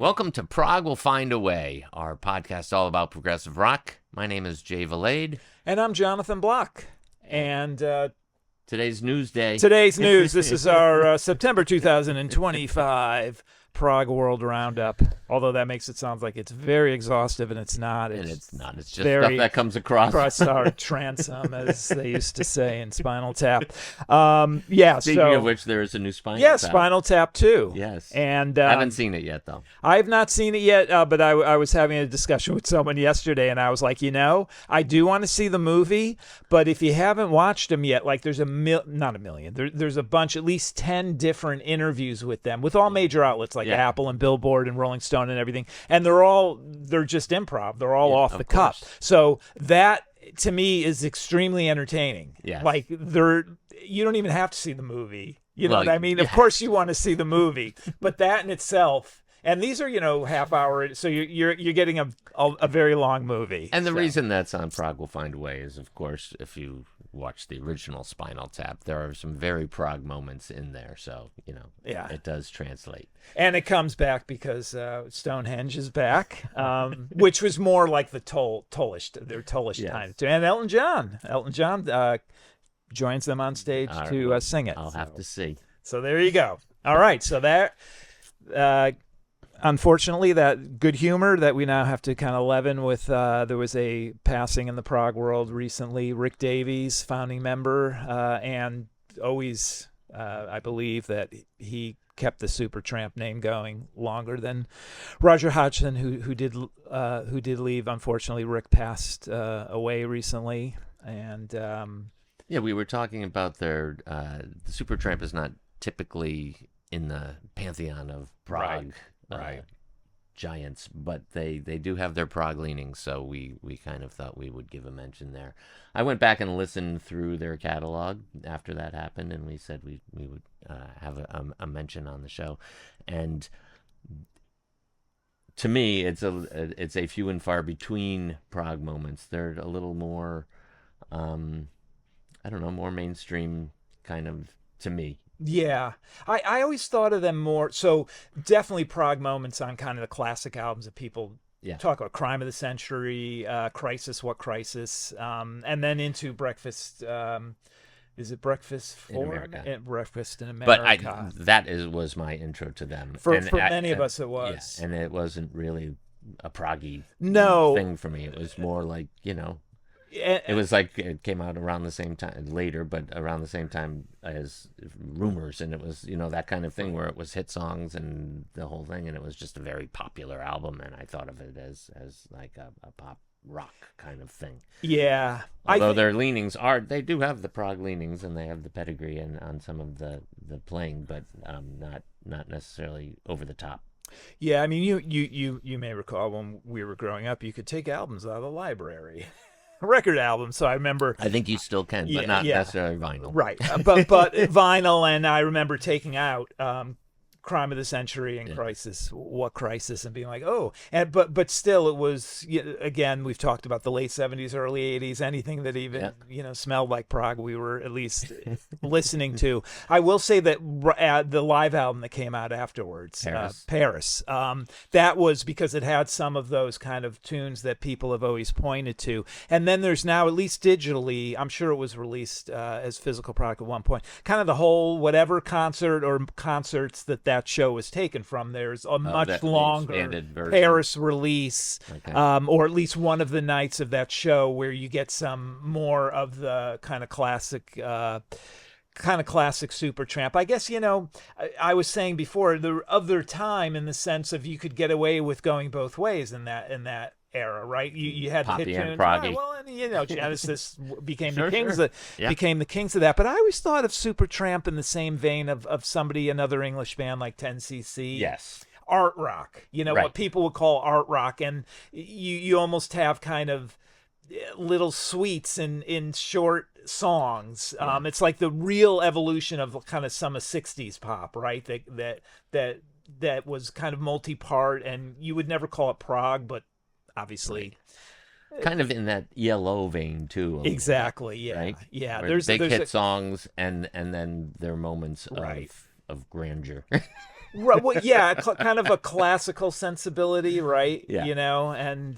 Welcome to Prog Will Find a Way, our podcast all about progressive rock. My name is Jay Valade. And I'm Jonathan Block. And today's news day. Today's news. This is our September 2025 Prog World Roundup. Although that makes it sound like it's very exhaustive, and it's not. It's not. It's just stuff that comes across our transom, as they used to say in Spinal Tap. Speaking of which, there is a new Spinal Tap. Spinal Tap 2. Yes. And I haven't seen it yet, though. I have not seen it yet, but I was having a discussion with someone yesterday, and I was like, I do want to see the movie, but if you haven't watched them yet, like there's not a million, there's a bunch, at least 10 different interviews with them, with all major outlets like Apple and Billboard and Rolling Stone and everything, and they're just improv. They're all off the cuff. So that, to me, is extremely entertaining. Yes. Like you don't even have to see the movie. You know what I mean? Yeah. Of course you want to see the movie, but that in itself, and these are half hour, so you're getting a very long movie. And the reason that's on Prog Will Find a Way is, of course, if you watch the original Spinal Tap, there are some very prog moments in there, so it does translate. And it comes back because Stonehenge is back, which was more like the Tollish time too. And Elton John joins them on stage to sing it. I'll have to see. So there you go. All right, so that. Unfortunately, that good humor that we now have to kind of leaven with, there was a passing in the prog world recently. Rick Davies, founding member, and always, I believe that he kept the Supertramp name going longer than Roger Hodgson, who did leave. Unfortunately, Rick passed away recently, and we were talking about the Supertramp is not typically in the pantheon of prog. Right. Giants, but they do have their prog leanings, so we kind of thought we would give a mention there. I went back and listened through their catalog after that happened, and we said we would have a mention on the show. And to me, it's a few and far between prog moments. They're a little more, more mainstream kind of to me. Yeah, I always thought of them more, so definitely prog moments on kind of the classic albums that people talk about, Crime of the Century, Crisis, What Crisis, and then into Breakfast, is it Breakfast in America? Breakfast in America. But that was my intro to them. For many of us it was. Yeah, and it wasn't really a proggy thing for me. It was more like, it was like it came out around the same time later, but around the same time as Rumors, and it was that kind of thing where it was hit songs and the whole thing, and it was just a very popular album, and I thought of it as like a pop rock kind of thing. Yeah, although their leanings they do have the prog leanings, and they have the pedigree on some of the playing, but not necessarily over the top. Yeah, I mean you may recall when we were growing up, you could take albums out of the library. Record album, so I remember. I think you still can, but not necessarily vinyl. Right, but vinyl, and I remember taking out Crime of the Century and Crisis, What Crisis, and being like, but still, it was, again, we've talked about the late 70s, early 80s, anything that even smelled like prog, we were at least listening to. I will say that the live album that came out afterwards, Paris, that was because it had some of those kind of tunes that people have always pointed to. And then there's now, at least digitally, I'm sure it was released as physical product at one point, kind of the whole whatever concert or concerts that show was taken from. There's a much longer Paris release, or at least one of the nights of that show where you get some more of the kind of classic Supertramp. I guess, I was saying before, of their time, in the sense of you could get away with going both ways in that era, right? You had Poppy hit tunes, and proggy. and Genesis became the kings of that. But I always thought of Supertramp in the same vein of another English band like 10cc. Yes. Art rock, what people would call art rock, and you almost have kind of little suites in short songs. It's like the real evolution of kind of some of 60s pop, right? That was kind of multi-part, and you would never call it prog, but obviously kind of in that yellow vein too. Exactly. Yeah. Right? Yeah. There's big hit songs and then their moments of grandeur. Well, yeah, kind of a classical sensibility, right? Yeah. You know, and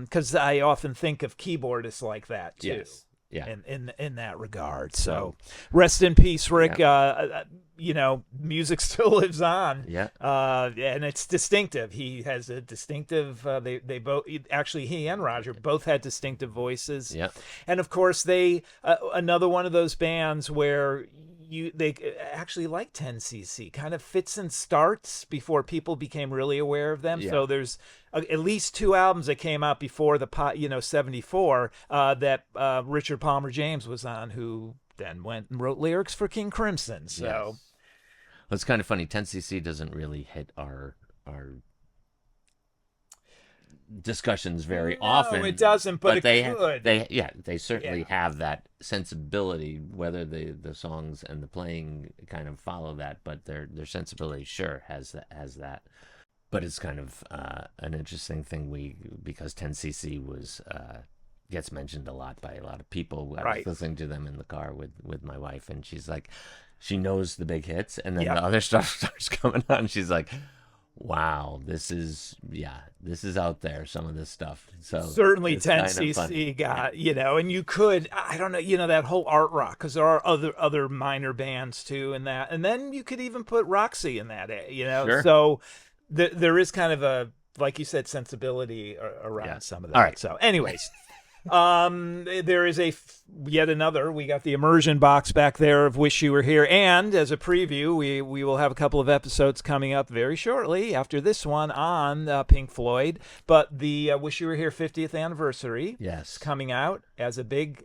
because I often think of keyboardists like that too. Yes. Yeah. In that regard. So rest in peace, Rick. Yeah. You know, music still lives on. Yeah. And it's distinctive. He has a distinctive. They both actually, he and Roger both had distinctive voices. Yeah. And of course, they another one of those bands where they actually like 10cc, kind of fits and starts before people became really aware of them. Yeah. So there's at least 2 albums that came out before the 74 that Richard Palmer James was on, who then went and wrote lyrics for King Crimson. So well, it's kind of funny. 10cc doesn't really hit our discussions very often. No, it doesn't, but it could. They certainly have that sensibility, whether the songs and the playing kind of follow that, but their sensibility sure has that. But it's kind of an interesting thing because 10cc was gets mentioned a lot by a lot of people. I was listening to them in the car with my wife, and she's like, she knows the big hits, and then the other stuff starts coming on. She's like, wow, this is out there, some of this stuff. So certainly 10cc got, you know, and you could, I don't know, you know, that whole art rock, because there are other minor bands too in that, and then you could even put Roxy in that, you know. Sure. So there is kind of a, like you said, sensibility around some of that. All right. So anyways, there is yet another, we got the immersion box back there of Wish You Were Here, and as a preview, we will have a couple of episodes coming up very shortly after this one on Pink Floyd, but the Wish You Were Here 50th anniversary is coming out as a big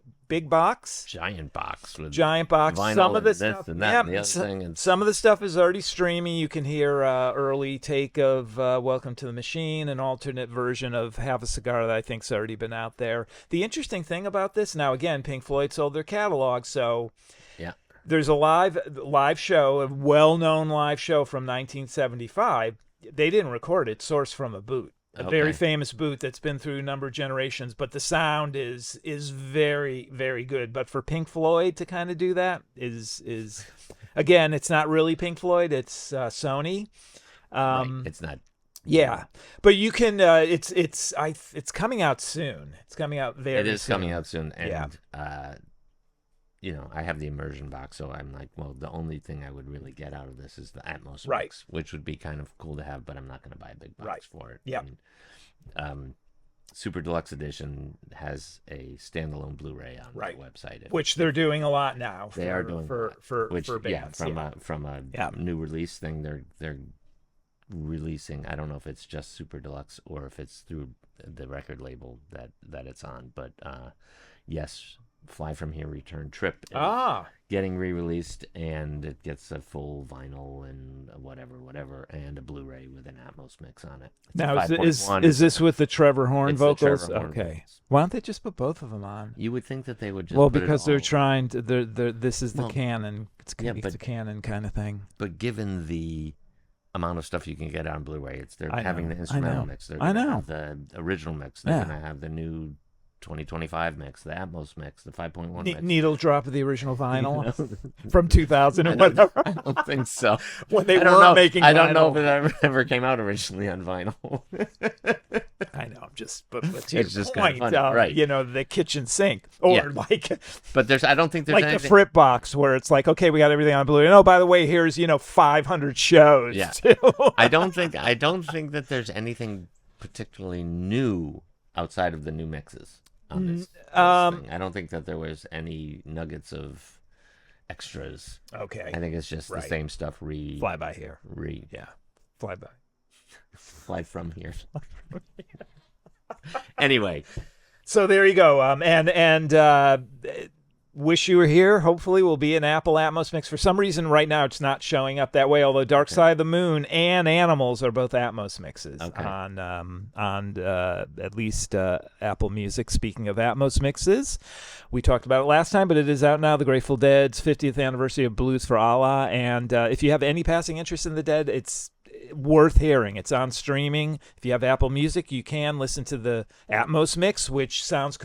box, giant box with vinyl. Some of the stuff, and that and the other thing, and some of the stuff is already streaming. You can hear early take of Welcome to the Machine, an alternate version of Have a Cigar that I think's already been out there. The interesting thing about this, now again, Pink Floyd sold their catalog, so there's a live show, a well-known live show from 1975. They didn't record it; sourced from a boot. A very famous boot that's been through a number of generations, but the sound is very, very good. But for Pink Floyd to kind of do that is again, it's not really Pink Floyd, it's Sony. It's not. Yeah, but you can. It's coming out soon. It's coming out very. It is soon. coming out soon, and you know, I have the immersion box, so I'm like, well, the only thing I would really get out of this is the Atmos mix, which would be kind of cool to have, but I'm not going to buy a big box for it. Yeah. Super Deluxe Edition has a standalone Blu-ray on their website, which they're doing a lot now. They are doing for bands. From a new release thing, they're releasing. I don't know if it's just Super Deluxe or if it's through the record label that it's on, but yes. Fly From Here Return Trip is getting re-released, and it gets a full vinyl and whatever, and a Blu-ray with an Atmos mix on it. It's now, is this with the Trevor Horn vocals? Vocals. Why don't they just put both of them on? You would think that they would just because they're trying to. This is the canon. It's a canon kind of thing. But given the amount of stuff you can get on Blu-ray, they're having the instrumental mix. They're going to have the original mix. They're going to have the new 2025 mix, the Atmos mix, the 5.1 mix. Needle drop of the original vinyl from 2000 and whatever. I don't think so. When they weren't making vinyl. I don't know if it ever came out originally on vinyl. I know, but it's just kind of funny, right? You know, the kitchen sink, or But I don't think there's like the Frit box where it's like, okay, we got everything on Blu-ray. And by the way, here's 500 shows. Yeah, too. I don't think that there's anything particularly new outside of the new mixes on this thing. I don't think that there was any nuggets of extras. Okay. I think it's just the same stuff. Fly by here. Fly by. Fly from here. Anyway. So there you go. And Wish You Were Here, hopefully, will be an Apple Atmos mix. For some reason, right now, it's not showing up that way, although Dark Side of the Moon and Animals are both Atmos mixes on at least Apple Music. Speaking of Atmos mixes, we talked about it last time, but it is out now, The Grateful Dead's 50th anniversary of Blues for Allah. And if you have any passing interest in the Dead, it's worth hearing. It's on streaming. If you have Apple Music, you can listen to the Atmos mix, which sounds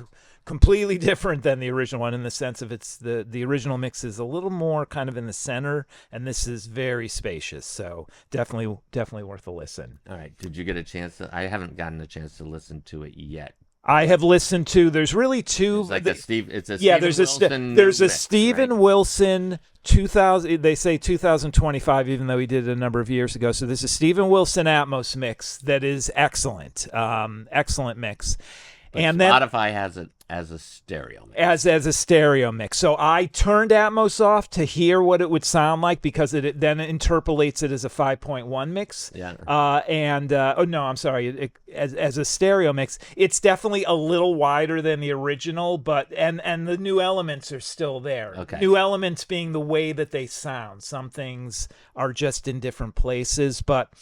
completely different than the original one in the sense of it's the original mix is a little more kind of in the center, and this is very spacious. So definitely worth a listen. All right. Did you get a chance I haven't gotten a chance to listen to it yet. I have listened to. There's really two. It's like a Steve. It's a yeah. Steven There's a mix, Steven right? Wilson 2000. They say 2025, even though he did it a number of years ago. So this is Steven Wilson Atmos mix that is excellent. Excellent mix. But And Spotify has it as a stereo mix. as a stereo mix. So I turned Atmos off to hear what it would sound like because it then interpolates it as a 5.1 mix. Yeah. I'm sorry, as a stereo mix, it's definitely a little wider than the original, but and the new elements are still there. Okay. New elements being the way that they sound. Some things are just in different places, but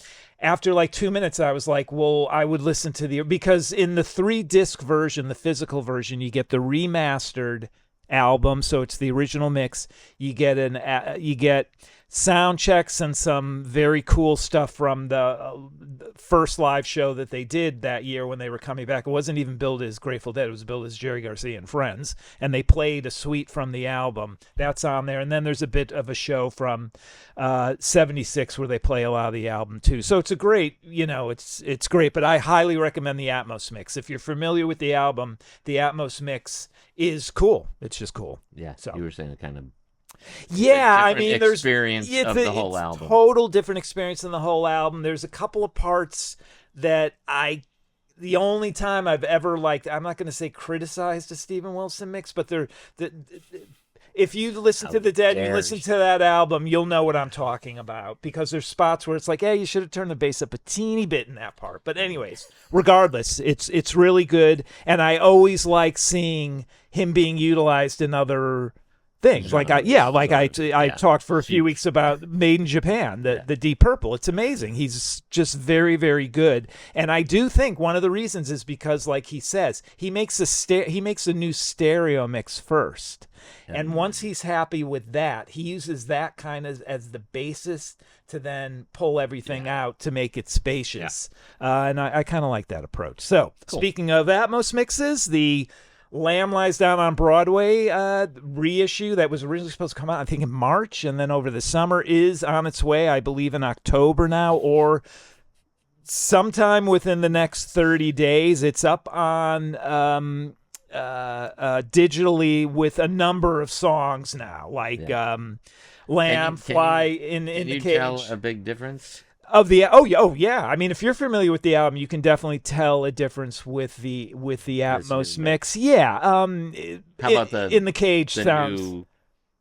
after like 2 minutes, I was like, well, I would listen to because in the 3-disc version, the physical version, you get the remastered album. So it's the original mix. You get sound checks and some very cool stuff from the first live show that they did that year when they were coming back. It wasn't even billed as Grateful Dead. It was billed as Jerry Garcia and Friends. And they played a suite from the album. That's on there. And then there's a bit of a show from 76 where they play a lot of the album too. So it's a great, it's great. But I highly recommend the Atmos mix. If you're familiar with the album, the Atmos mix is cool. It's just cool. Yeah. So You were saying it kind of. Yeah, I mean, there's experience of the whole album. Total different experience in the whole album. There's a couple of parts that the only time I've ever I'm not going to say criticized a Steven Wilson mix, but if you listen to The Dead and you listen to that album, you'll know what I'm talking about because there's spots where it's like, hey, you should have turned the bass up a teeny bit in that part. But anyways, regardless, it's really good, and I always like seeing him being utilized in other things. I talked for a few weeks about Made in Japan, the Deep Purple. It's amazing. He's just very, very good. And I do think one of the reasons is because, like he says, he makes a new stereo mix first. Yeah. And once he's happy with that, he uses that kind of as the basis to then pull everything out to make it spacious. Yeah. And I kind of like that approach. So Speaking of Atmos mixes, the Lamb Lies Down on Broadway reissue that was originally supposed to come out, I think, in March, and then over the summer is on its way, I believe, in October now, or sometime within the next 30 days. It's up on digitally with a number of songs now, like Lamb, Fly in the Cage. Can you tell a big difference? Oh yeah. I mean, if you're familiar with the album, you can definitely tell a difference with the Atmos mix. Yeah. How about in the Cage sounds?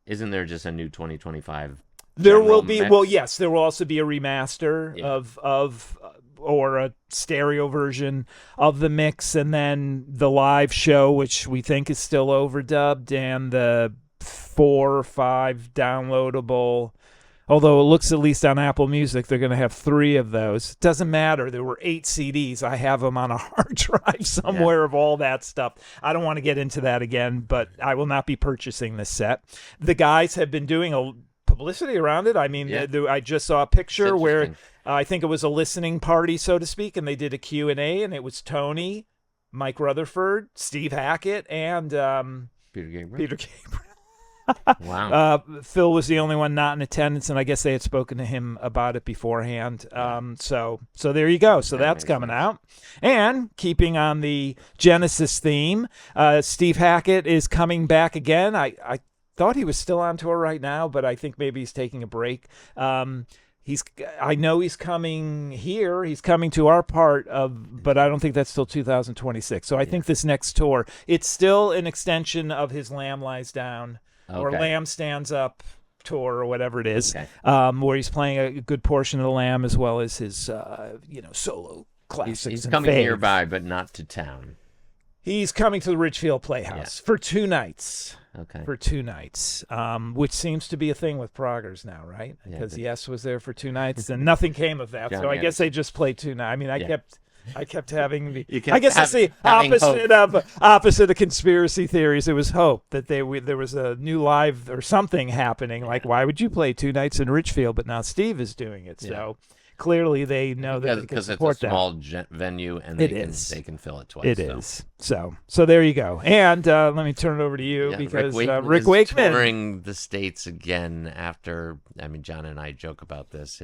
Isn't there just a new 2025? There will be. Mix? Well, yes, there will also be a remaster of or a stereo version of the mix, and then the live show, which we think is still overdubbed, and the 4 or 5 downloadable. Although it looks, at least on Apple Music, they're going to have 3 of those. It doesn't matter. There were 8 CDs. I have them on a hard drive somewhere of all that stuff. I don't want to get into that again, but I will not be purchasing this set. The guys have been doing a publicity around it. I mean, I just saw a picture where I think it was a listening party, so to speak, and they did a Q&A, and it was Tony, Mike Rutherford, Steve Hackett, and Peter Gabriel. Wow. Phil was the only one not in attendance, and I guess they had spoken to him about it beforehand. So there you go. So that's coming out. And keeping on the Genesis theme, Steve Hackett is coming back again. I thought he was still on tour right now, but I think maybe he's taking a break. I know he's coming here. He's coming to our part of, but I don't think that's till 2026. So I think this next tour, it's still an extension of his Lamb Lies Down. Or Lamb Stands Up tour, or whatever it is, where he's playing a good portion of the Lamb as well as his, solo classics. He's coming nearby, but not to town. He's coming to the Ridgefield Playhouse for 2 nights. Okay. For 2 nights, which seems to be a thing with proggers now, right? Because Yes was there for 2 nights, and nothing came of that. So I guess they just played 2 nights. I mean, I kept having the. I guess it's the opposite of conspiracy theories. It was hope that there was a new live or something happening. Like, why would you play 2 nights in Ridgefield, but now Steve is doing it? So clearly they know that they can because it's a support that. small venue and they can fill it twice. It is. So there you go. And let me turn it over to you because Rick Wakeman touring the States again after. I mean, John and I joke about this.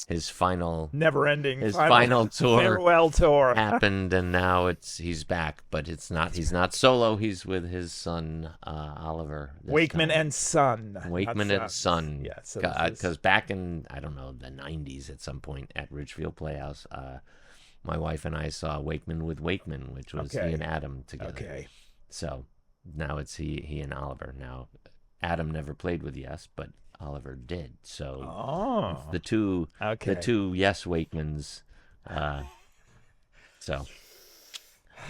His final never-ending final tour, farewell tour happened, and now he's back, but he's not solo. He's with his son Oliver Wakeman and son. Wakeman and son. Yeah, because back in I don't know the 90s at some point at Ridgefield Playhouse, my wife and I saw Wakeman with Wakeman, which was he and Adam together. Okay. So now it's he and Oliver. Now Adam never played with Yes, but Oliver did. So the two Yes Wakemans. So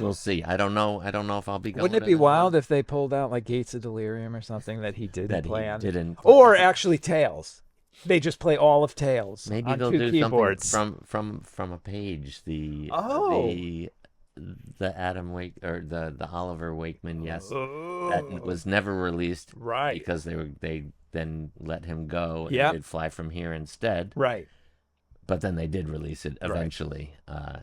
we'll see. I don't know if I'll be going. Wouldn't it be wild if they pulled out like Gates of Delirium or something that he didn't play on? Or actually Tales. They just play all of Tales. Maybe on they'll two do keyboards. something from a page. The Adam Wake or the Oliver Wakeman Yes that was never released, right? Because they then let him go and did Fly From Here instead, right? But then they did release it eventually,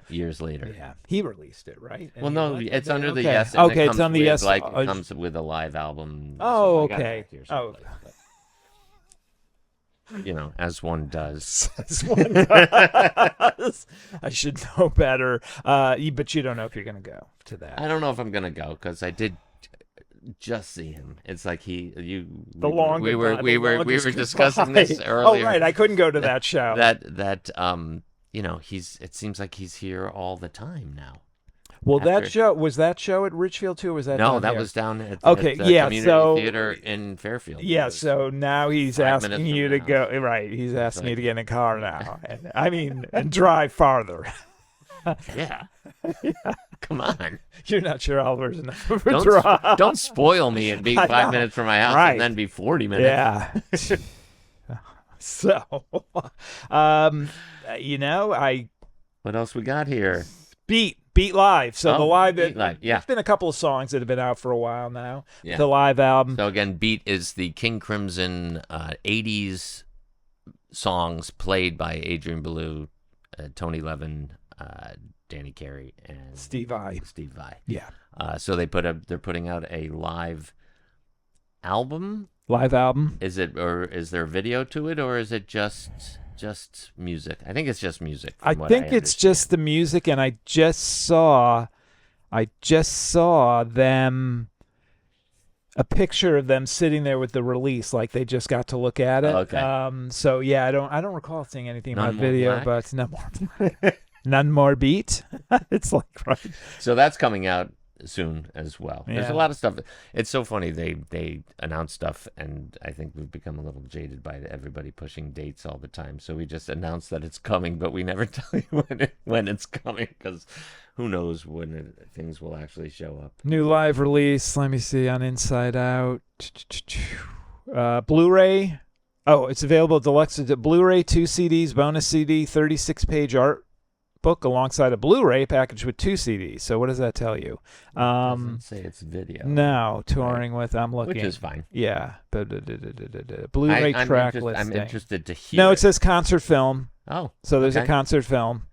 years later. Yeah, he released it, right? Well, no, it's under the Yes. Okay, it's on the Yes. Like it comes with a live album. Oh, okay. You know, as one does. I should know better. But you don't know if you're going to go to that. I don't know if I'm going to go because I did just see him. It's like we were discussing this earlier. Oh, right. I couldn't go to that show. It seems like he's here all the time now. Well, was that show at Ridgefield too? Or was that was down at the community theater in Fairfield. Yeah, so now he's asking you to go. Right, he's asking you to get in a car now. and drive farther. Yeah. Come on. You're not sure Oliver's enough of a drive. Don't spoil me and be 5 minutes from my house and then be 40 minutes. Yeah. So, what else we got here? Beat Live. So the live, Live, there's been a couple of songs that have been out for a while now. Yeah. The live album. So again, Beat is the King Crimson 80s songs played by Adrian Belew, Tony Levin, Danny Carey, and Steve Vai. Yeah. So they're putting out a live album. Live album. Is there a video to it, or is it just music? I think it's just music. I think it's just the music, and I just saw them, a picture of them sitting there with the release, like they just got to look at it. Okay. So yeah, I don't recall seeing anything about video, but none more Beat. It's like right. So that's coming out soon as well. Yeah. There's a lot of stuff. It's so funny they announce stuff, and I think we've become a little jaded by everybody pushing dates all the time. So we just announce that it's coming, but we never tell you when it's coming, because who knows when things will actually show up. New live release. Let me see on Inside Out. Blu-ray. Oh, it's available deluxe Blu-ray, 2 CDs, bonus CD, 36-page art book alongside a Blu-ray package with 2 CDs. So what does that tell you? It doesn't say it's video. No, touring with. I'm looking, which is fine. Yeah, Blu-ray track listing. I'm interested to hear. No, it says concert film. Oh, so there's a concert film.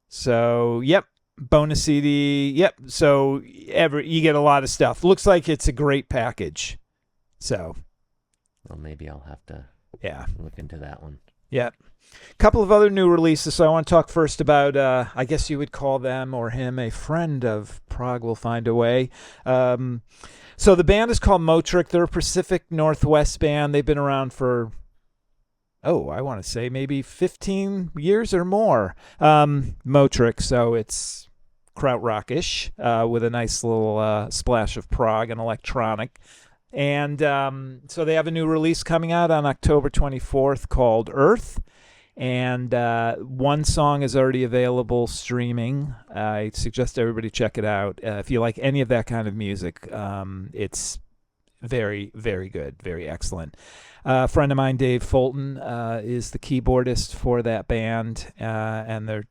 So yep, bonus CD. Yep. So you get a lot of stuff. Looks like it's a great package. So, well, maybe I'll have to look into that one. Yeah. A couple of other new releases. So I want to talk first about, I guess you would call them or him a friend of Prog Will Find a Way. So the band is called Motrik. They're a Pacific Northwest band. They've been around for, I want to say maybe 15 years or more. Motrik. So it's krautrock-ish with a nice little splash of prog and electronic. And so they have a new release coming out on October 24th called Earth. And one song is already available streaming. I suggest everybody check it out. If you like any of that kind of music, it's very, very good, very excellent. A friend of mine, Dave Fulton, is the keyboardist for that band, and they're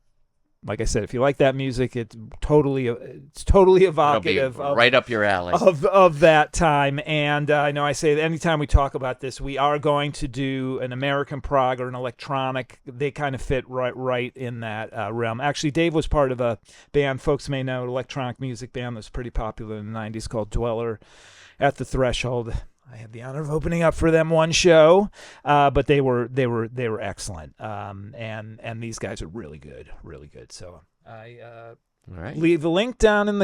like I said, if you like that music, it's totally evocative of, right up your alley of that time. And I know I say that anytime we talk about this, we are going to do an American prog or an electronic. They kind of fit right in that realm. Actually, Dave was part of a band, folks may know, an electronic music band that was pretty popular in the 90s called Dweller at the Threshold. I had the honor of opening up for them one show, but they were excellent, and these guys are really good. So I leave a link down in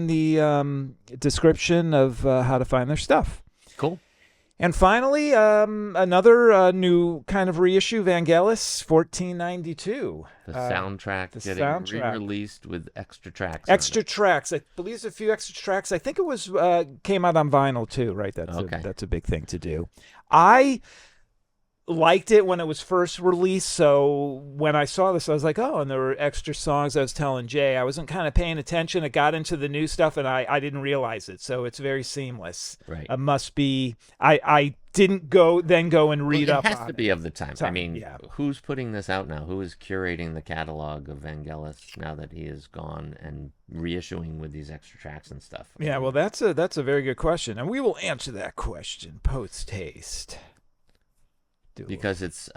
the description of how to find their stuff. Cool. And finally, another new kind of reissue, Vangelis, 1492. The soundtrack getting re-released with extra tracks. Extra tracks. I believe there's a few extra tracks. I think it was came out on vinyl too, right? That's a big thing to do. I liked it when it was first released, so when I saw this I was like, oh, and there were extra songs. I was telling Jay I wasn't kind of paying attention. It got into the new stuff and I didn't realize it, so it's very seamless. Right. It must be. I didn't go and read up on it. It has to be of the time. I mean, who's putting this out now? Who is curating the catalog of Vangelis now that he is gone and reissuing with these extra tracks and stuff? Yeah, well, that's a very good question, and we will answer that question post-haste. Because it's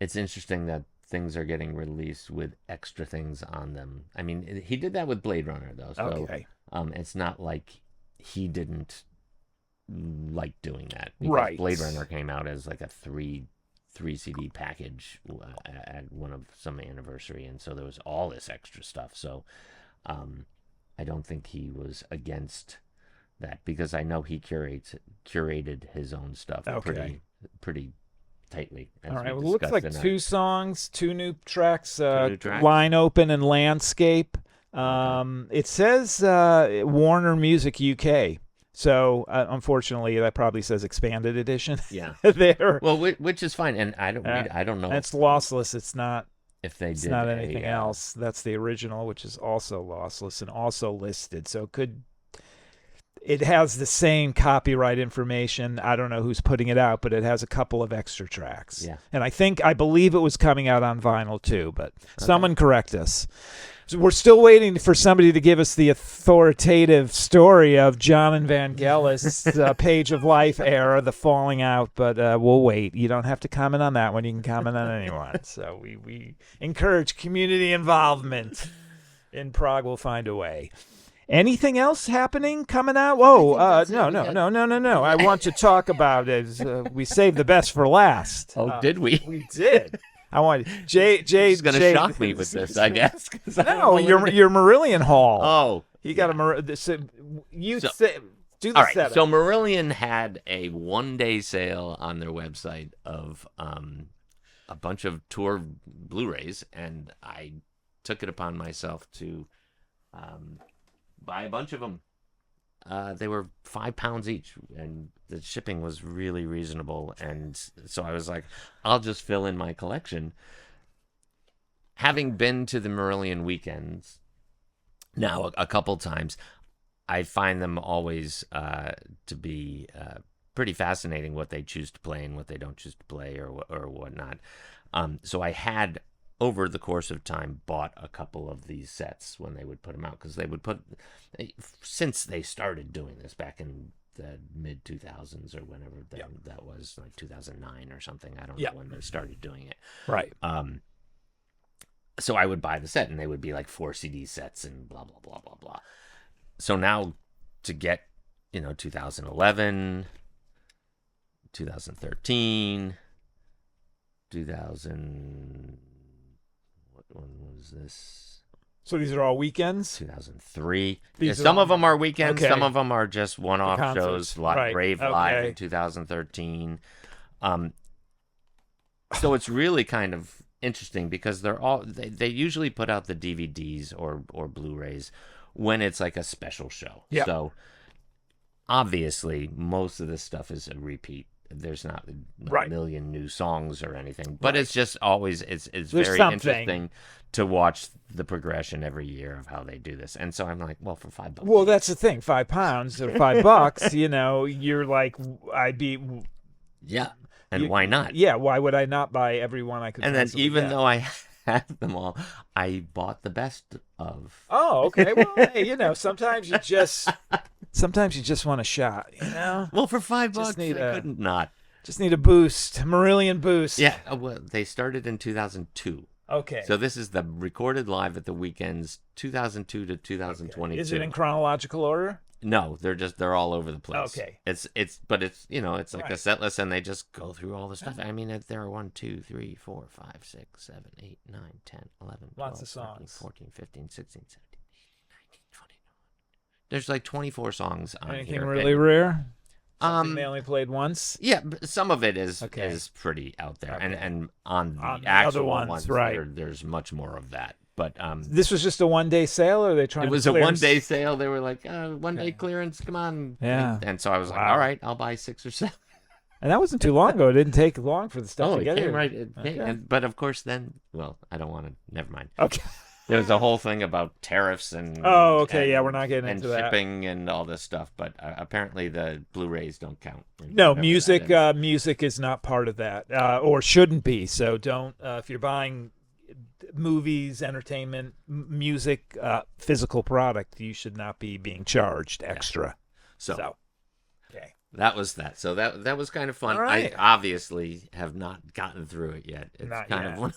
interesting that things are getting released with extra things on them. I mean, he did that with Blade Runner, though. So it's not like he didn't like doing that. Because Blade Runner came out as like a three CD package at one of some anniversary, and so there was all this extra stuff. So I don't think he was against that, because I know he curated his own stuff pretty tightly. All right, well, it looks like two songs, two new tracks, Line Open and Landscape. It says Warner Music UK. So unfortunately, that probably says expanded edition. Yeah, there. Well, which is fine, and I don't know. It's lossless. It's not. If they it's did not anything else. That's the original, which is also lossless and also listed. So it has the same copyright information. I don't know who's putting it out, but it has a couple of extra tracks. Yeah. And I believe it was coming out on vinyl too, but someone correct us. So we're still waiting for somebody to give us the authoritative story of John and Vangelis' Page of Life era, the falling out, but we'll wait. You don't have to comment on that one. You can comment on anyone. So we encourage community involvement. In Prog, we'll find a way. Anything else happening coming out? Whoa, no. I want to talk about it. We saved the best for last. Oh, did we? We did. I want Jay's going to shock me with this, I guess. No, your Marillion haul. Oh, you got do the setup. So Marillion had a one-day sale on their website of a bunch of tour Blu-rays, and I took it upon myself to buy a bunch of them. They were £5 each, and the shipping was really reasonable. And so I was like, I'll just fill in my collection. Having been to the Marillion weekends now a couple times, I find them always to be pretty fascinating, what they choose to play and what they don't choose to play or whatnot. So I had, over the course of time, bought a couple of these sets when they would put them out, because they would since they started doing this back in the mid 2000s or whenever that was, like 2009 or something. I don't know when they started doing it. Right. So I would buy the set, and they would be like 4 CD sets and blah blah blah blah blah. So now to get 2011, 2013, 2000. When was this? So these are all weekends? 2003. Some of them are weekends. Okay. Some of them are just one-off shows. Brave Live in 2013. So it's really kind of interesting, because they usually put out the DVDs or Blu-rays when it's like a special show. Yeah. So obviously most of this stuff is a repeat. There's not a million new songs or anything, but it's just always it's very interesting to watch the progression every year of how they do this. And so I'm like, well, for $5. Well, that's the thing, £5 or $5. You're like, I'd be. Yeah, and why not? Yeah, why would I not buy every one I could? And then even though I have them all. I bought the best of. Oh, okay. Well, hey, sometimes you just want a shot, Well, for $5, I couldn't not. Just need a boost, Marillion boost. Yeah, well, they started in 2002. Okay. So this is the recorded live at the weekends, 2002 to 2022. Okay. Is it in chronological order? No, they're all over the place. Okay. It's like a set list, and they just go through all the stuff. I mean, there are 1, 2, 3, 4, 5, 6, 7, 8, 9, 10, 11, 12, lots of songs. 14, 15, 16, 17, 19, 20. There's like 24 songs on Anything here. really rare? Something they only played once? Yeah, but some of it is pretty out there, and on the actual other ones, right? There's much more of that. But this was just a one-day sale, or are they trying? It was a one-day sale. They were like, one-day clearance. Come on, yeah. And so I was like, all right, I'll buy 6 or 7. And that wasn't too long ago. It didn't take long for the stuff to get here. here. Right. But of course, then, I don't want to. Never mind. Okay. There was a whole thing about tariffs and we're not getting into that. And shipping and all this stuff, but apparently the Blu-rays don't count. No, music is not part of that, or shouldn't be. So don't if you're buying movies, entertainment, music, physical product, you should not be being charged extra. So okay. That was that. So that was kind of fun. Right. I obviously have not gotten through it yet. It's not kind yet. of one.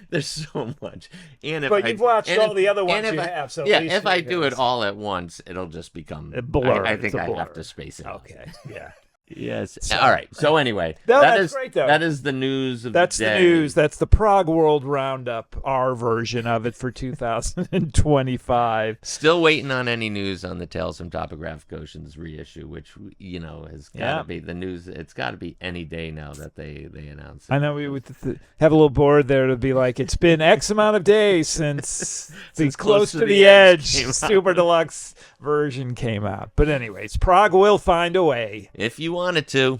There's so much, and but you've watched all the other ones you have. So if I do it all at once, it'll just become a blur. I think I have to space it. Okay, yeah. Yes. So, all right. So anyway, that's great, though. That is the news of That's the day. the news. That's the Prog World Roundup, our version of it for 2025. Still waiting on any news on the Tales from Topographic Oceans reissue, which has got to be the news. It's got to be any day now that they announce it. I know we would have a little board there to be like, it's been X amount of days since the Close to the Edge Super Deluxe version came out. But anyways, Prog will find a way. If you wanted to.